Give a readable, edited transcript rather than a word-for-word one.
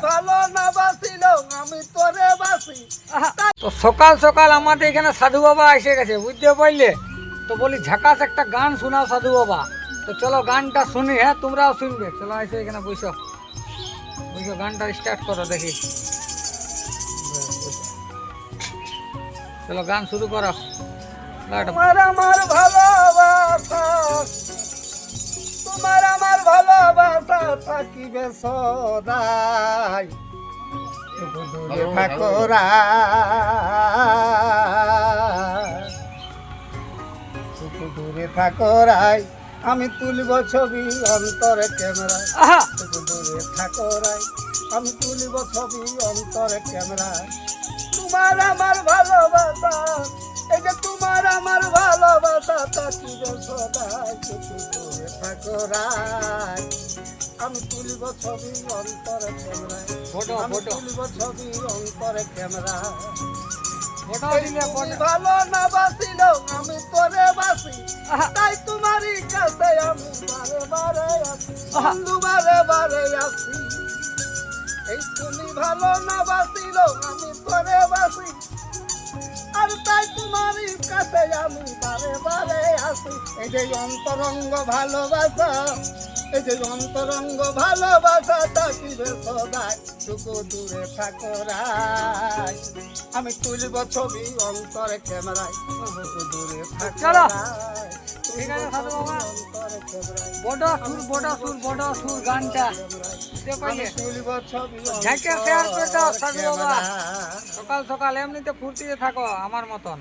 ভালো না বাসিল আমি তোরে বাসি। তো সকাল সকাল আমাদের এখানে সাধু বাবা এসে গেছে, বুঝতে পারলে? তো বলি ঝাকাস একটা গান শোনাও সাধু বাবা। তো চলো গানটা শুনি, হ্যাঁ তোমরাও শুনবে। চলো এসে এখানে বসো, গানটা স্টার্ট করো দেখি। চলো গান শুরু করো। তোমার আমার ভালোবাসা, তোমার আমার ভালোবাসা থাকিবে সদাই, দূরে থাকো দূরে থাকো রাই, আমি তুলব ছবি অন্তরে ক্যামেরায়। দূরে থাকো রাই, আমি তুলব ছবি অন্তরে ক্যামেরায়। তোমার আমার ভালোবাসা, এই যে তোমার আমার ভালোবাসা থাকিবে সদাই, দূরে থাকো রাই, আমি তুলব ছবি অন্তরে ক্যামেরায়। আমি তুলব ছবি অন্তরে ক্যামেরায়। ভালো না বাসিল আমি তোরে বাসি, তাই তোমারই কাছে আমি বারে বারে আসি, বন্ধু বারে বারে আসি। এই তুমি ভালো না বাসিল আমি তোরে বাসি, আর তাই তোমারই কাছে আমি বারে বারে আসি। এই যে অন্তরঙ্গ ভালোবাসা, এই যে অন্তরঙ্গ ভালোবাসা থাকিবে সদাই, টুকু দূরে থাকো রাই, আমি তুলব ছবি অন্তরে ক্যামেরায়। দূরে থাকো রাই, বড় সুর গানটা তুলব ছবি সকাল সকাল এমনিতে ফুর্তিতে থাকো আমার মতন।